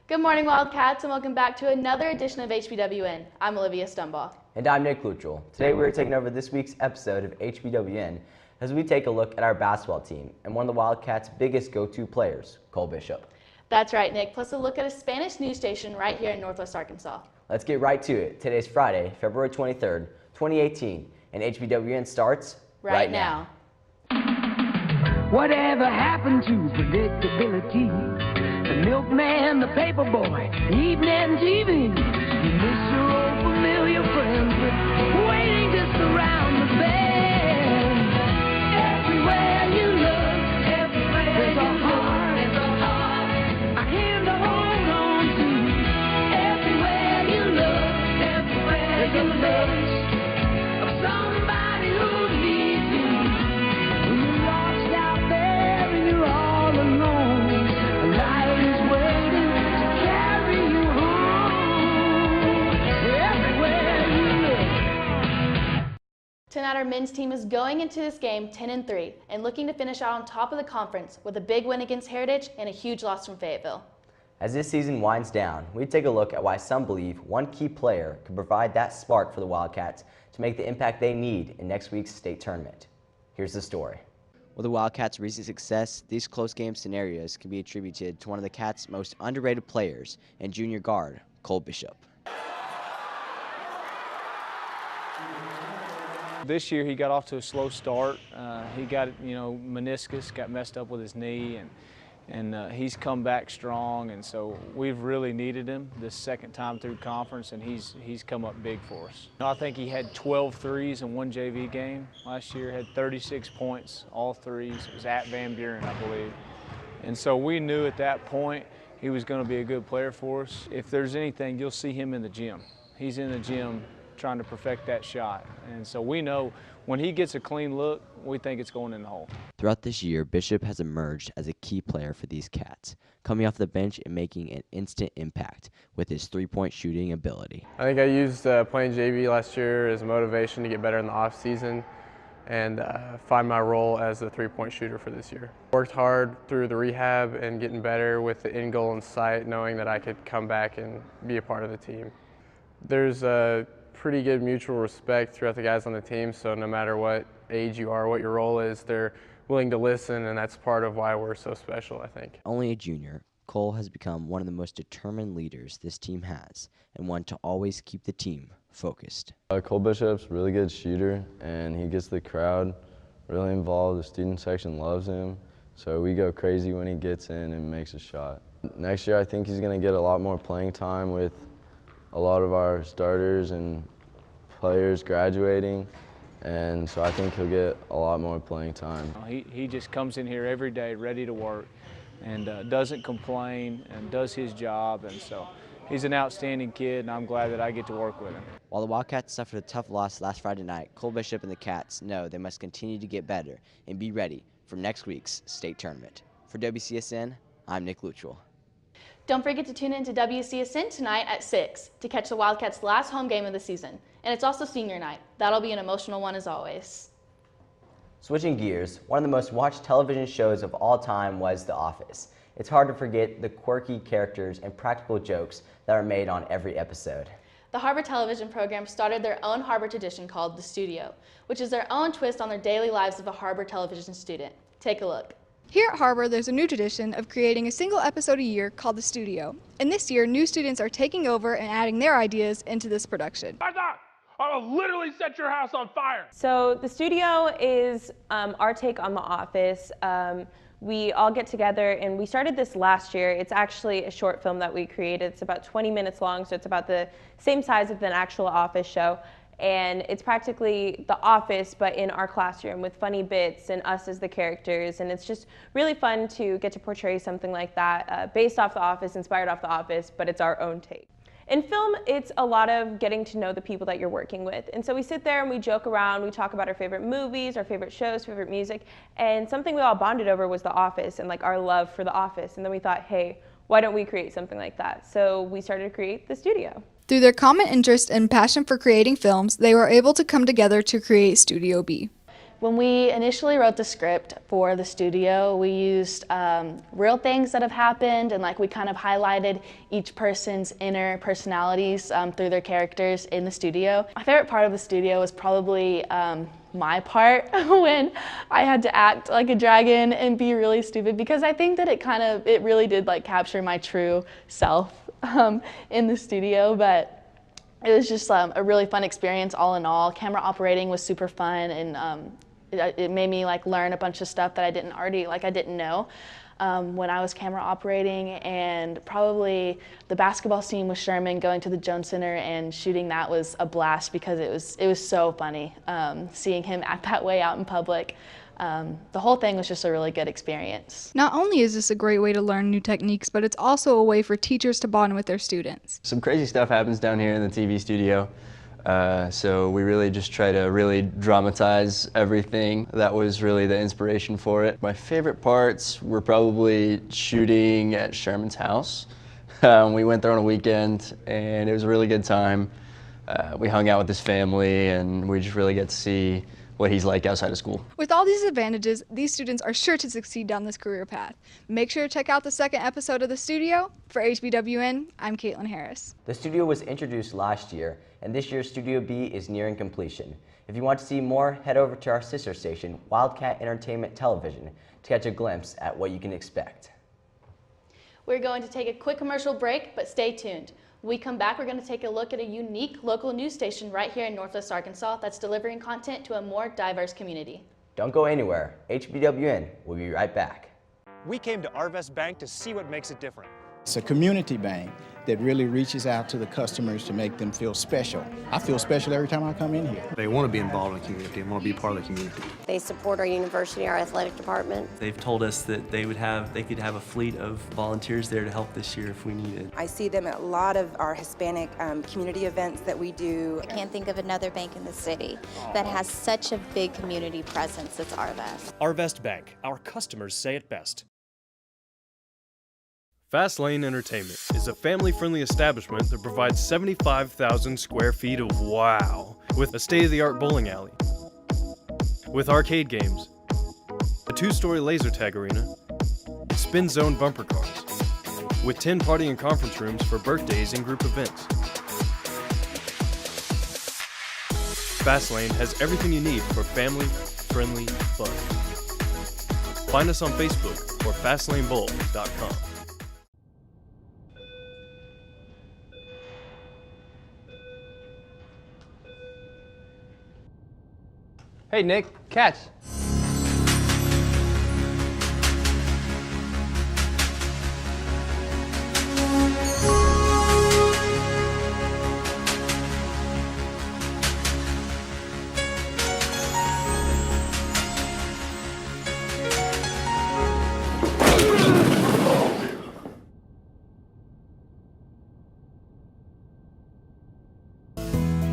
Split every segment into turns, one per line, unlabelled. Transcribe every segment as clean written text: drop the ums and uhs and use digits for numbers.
Good morning, Wildcats, and welcome back to another edition of HBWN. I'm Olivia Stumbaugh.
And I'm Nick Luttrell. Today we're taking over this week's episode of HBWN as we take a look at our basketball team and one of the Wildcats' biggest go-to players, Cole Bishop.
That's right, Nick, plus a look at a Spanish news station right here in Northwest Arkansas.
Let's get right to it. Today's Friday, February 23rd, 2018, and HBWN starts right now.
Whatever happened to predictability? The milkman, the paper boy, evening TV. You miss your old familiar friends, but waiting just around the bend. Everywhere you look, there's a heart, a hand to hold on to. Everywhere you look, there's a face of somebody who needs you. When you're lost out there and you're all alone, a light is waiting to carry you home. Everywhere you look.
Tonight, our men's team is going into this game 10-3 and looking to finish out on top of the conference with a big win against Heritage and a huge loss from Fayetteville.
As this season winds down, we take a look at why some believe one key player could provide that spark for the Wildcats to make the impact they need in next week's state tournament. Here's the story.
With the Wildcats' recent success, these close game scenarios can be attributed to one of the Cats' most underrated players and junior guard, Cole Bishop.
This year he got off to a slow start. He got, meniscus, got messed up with his knee, and he's come back strong, and so we've really needed him this second time through conference, and he's come up big for us. I think he had 12 threes in one JV game last year, had 36 points, all threes. It was at Van Buren, I believe. And so we knew at that point he was going to be a good player for us. If there's anything, you'll see him in the gym. He's in the gym trying to perfect that shot. And so we know when he gets a clean look, we think it's going in the hole.
Throughout this year, Bishop has emerged as a key player for these Cats, coming off the bench and making an instant impact with his three-point shooting ability.
I think I used playing JV last year as motivation to get better in the off season and find my role as a three-point shooter for this year. Worked hard through the rehab and getting better with the end goal in sight, knowing that I could come back and be a part of the team. There's a pretty good mutual respect throughout the guys on the team, so no matter what age you are, what your role is, they're willing to listen, and that's part of why we're so special, I think.
Only a junior, Cole has become one of the most determined leaders this team has and one to always keep the team focused.
Cole Bishop's a really good shooter, and he gets the crowd really involved. The student section loves him, so we go crazy when he gets in and makes a shot. Next year, I think he's going to get a lot more playing time with a lot of our starters and players graduating, and so I think he'll get a lot more playing time.
He just comes in here every day ready to work and doesn't complain and does his job, and so he's an outstanding kid, and I'm glad that I get to work with him.
While the Wildcats suffered a tough loss last Friday night, Cole Bishop and the Cats know they must continue to get better and be ready for next week's state tournament. For WCSN, I'm Nick Luttrell.
Don't forget to tune in to WCSN tonight at 6 to catch the Wildcats' last home game of the season. And it's also senior night. That'll be an emotional one as always.
Switching gears, one of the most watched television shows of all time was The Office. It's hard to forget the quirky characters and practical jokes that are made on every episode.
The Har-Ber Television Program started their own Har-Ber tradition called The Studio, which is their own twist on their daily lives of a Har-Ber Television student. Take a look.
Here at Har-Ber, there's a new tradition of creating a single episode a year called The Studio. And this year, new students are taking over and adding their ideas into this production.
I'll literally set your house on fire.
So The Studio is our take on The Office. We all get together, and we started this last year. It's actually a short film that we created. It's about 20 minutes long, so it's about the same size of an actual Office show. And it's practically The Office, but in our classroom with funny bits and us as the characters. And it's just really fun to get to portray something like that, based off The Office, inspired off The Office, but it's our own take. In film, it's a lot of getting to know the people that you're working with. And so we sit there and we joke around, we talk about our favorite movies, our favorite shows, favorite music, and something we all bonded over was The Office and like our love for The Office. And then we thought, hey, why don't we create something like that? So we started to create The Studio.
Through their common interest and passion for creating films, they were able to come together to create Studio B.
When we initially wrote the script for the studio, we used real things that have happened, and like we kind of highlighted each person's inner personalities through their characters in the studio. My favorite part of the studio was probably my part when I had to act like a dragon and be really stupid, because I think that it really did like capture my true self in the studio. But it was just a really fun experience all in all. Camera operating was super fun, and it made me like learn a bunch of stuff that I didn't know when I was camera operating. And probably the basketball scene with Sherman, going to the Jones Center and shooting that, was a blast, because it was so funny seeing him act that way out in public. The whole thing was just a really good experience.
Not only is this a great way to learn new techniques, but it's also a way for teachers to bond with their students.
Some crazy stuff happens down here in the TV studio. So we really just try to really dramatize everything. That was really the inspiration for it. My favorite parts were probably shooting at Sherman's house. We went there on a weekend, and it was a really good time. We hung out with his family, and we just really get to see what he's like outside of school.
With all these advantages, these students are sure to succeed down this career path. Make sure to check out the second episode of The Studio. For HBWN, I'm Caitlin Harris.
The studio was introduced last year, and this year's Studio B is nearing completion. If you want to see more, head over to our sister station, Wildcat Entertainment Television, to catch a glimpse at what you can expect.
We're going to take a quick commercial break, but stay tuned. When we come back, we're going to take a look at a unique local news station right here in Northwest Arkansas that's delivering content to a more diverse community.
Don't go anywhere. HBWN will be right back.
We came to Arvest Bank to see what makes it different.
It's a community bank that really reaches out to the customers to make them feel special. I feel special every time I come in here.
They want to be involved in the community and want to be part of the community.
They support our university, our athletic department.
They've told us that they could have a fleet of volunteers there to help this year if we needed.
I see them at a lot of our Hispanic community events that we do.
I can't think of another bank in the city that has such a big community presence as Arvest.
Arvest Bank, our customers say it best.
Fast Lane Entertainment is a family-friendly establishment that provides 75,000 square feet of wow, with a state-of-the-art bowling alley, with arcade games, a 2-story laser tag arena, spin zone bumper cars, with 10 party and conference rooms for birthdays and group events. Fast Lane has everything you need for family-friendly fun. Find us on Facebook or fastlanebowl.com.
Hey Nick, catch.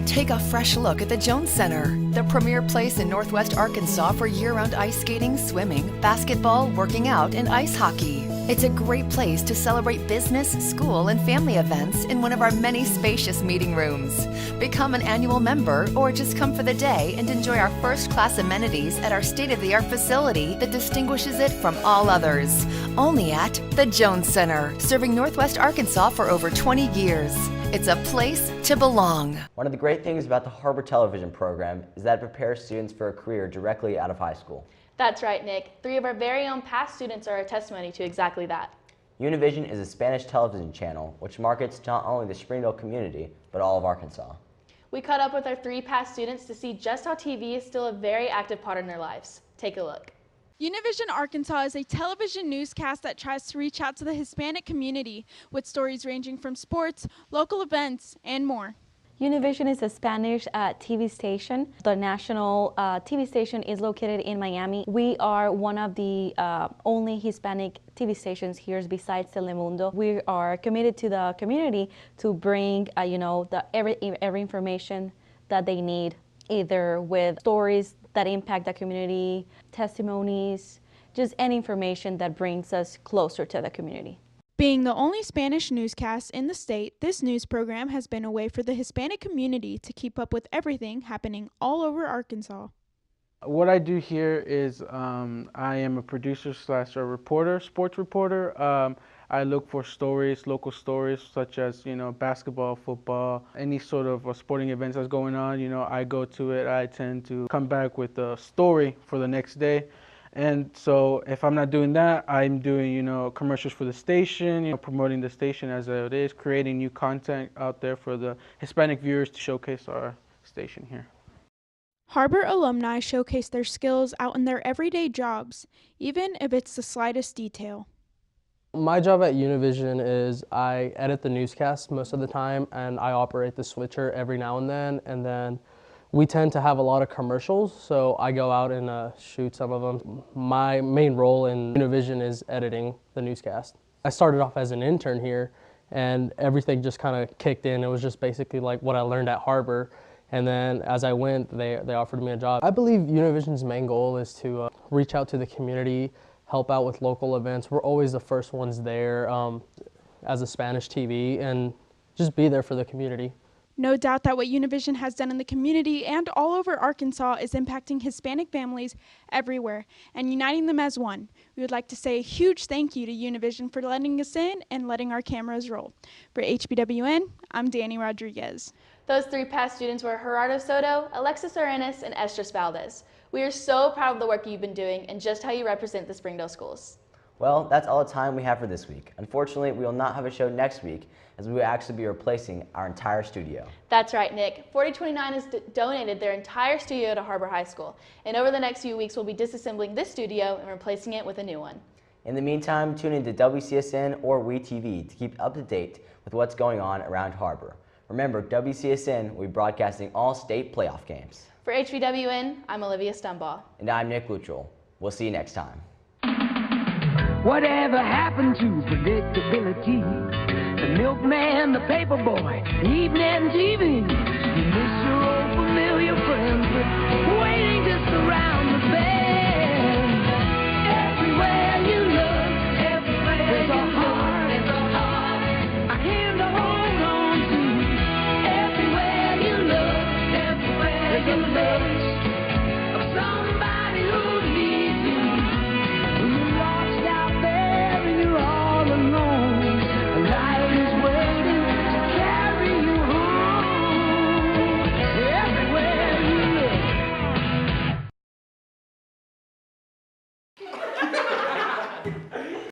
Take a fresh look at the Jones Center, the premier place in Northwest Arkansas for year-round ice skating, swimming, basketball, working out, and ice hockey. It's a great place to celebrate business, school, and family events in one of our many spacious meeting rooms. Become an annual member or just come for the day and enjoy our first-class amenities at our state-of-the-art facility that distinguishes it from all others. Only at the Jones Center, serving Northwest Arkansas for over 20 years. It's a place to belong.
One of the great things about the Har-Ber Television Program is that it prepares students for a career directly out of high school.
That's right, Nick. 3 of our very own past students are a testimony to exactly that.
Univision is a Spanish television channel which markets not only the Springdale community, but all of Arkansas.
We caught up with our 3 past students to see just how TV is still a very active part in their lives. Take a look.
Univision Arkansas is a television newscast that tries to reach out to the Hispanic community with stories ranging from sports, local events, and more.
Univision is a Spanish TV station. The national TV station is located in Miami. We are one of the only Hispanic TV stations here besides Telemundo. We are committed to the community to bring, every information that they need, either with stories that impact the community, testimonies, just any information that brings us closer to the community.
Being the only Spanish newscast in the state, this news program has been a way for the Hispanic community to keep up with everything happening all over Arkansas.
What I do here is I am a producer / a reporter, sports reporter. I look for stories, local stories such as, basketball, football, any sort of sporting events that's going on. I go to it. I tend to come back with a story for the next day. And so if I'm not doing that, I'm doing, commercials for the station, promoting the station as it is, creating new content out there for the Hispanic viewers to showcase our station here.
Har-Ber alumni showcase their skills out in their everyday jobs, even if it's the slightest detail.
My job at Univision is I edit the newscast most of the time, and I operate the switcher every now and then we tend to have a lot of commercials, so I go out and shoot some of them. My main role in Univision is editing the newscast. I started off as an intern here, and everything just kind of kicked in. It was just basically like what I learned at Har-Ber. And then as I went, they offered me a job. I believe Univision's main goal is to reach out to the community, help out with local events. We're always the first ones there as a Spanish TV, and just be there for the community.
No doubt that what Univision has done in the community and all over Arkansas is impacting Hispanic families everywhere and uniting them as one. We would like to say a huge thank you to Univision for letting us in and letting our cameras roll. For HBWN, I'm Danny Rodriguez.
Those 3 past students were Gerardo Soto, Alexis Arenas, and Estras Valdez. We are so proud of the work you've been doing and just how you represent the Springdale schools.
Well, that's all the time we have for this week. Unfortunately, we will not have a show next week, as we will actually be replacing our entire studio.
That's right, Nick. 4029 has donated their entire studio to Har-Ber High School, and over the next few weeks we'll be disassembling this studio and replacing it with a new one.
In the meantime, tune into WCSN or WeTV to keep up to date with what's going on around Har-Ber. Remember, WCSN will be broadcasting all state playoff games.
For HBWN, I'm Olivia Stumbaugh.
And I'm Nick Luttrell. We'll see you next time.
Whatever happened to predictability? The milkman, the paper boy, evening TV. You miss your old familiar friends, but waiting just around the bend. Everywhere you look, there's a heart, a hand to hold on to. Everywhere you look, there's a touch of someone.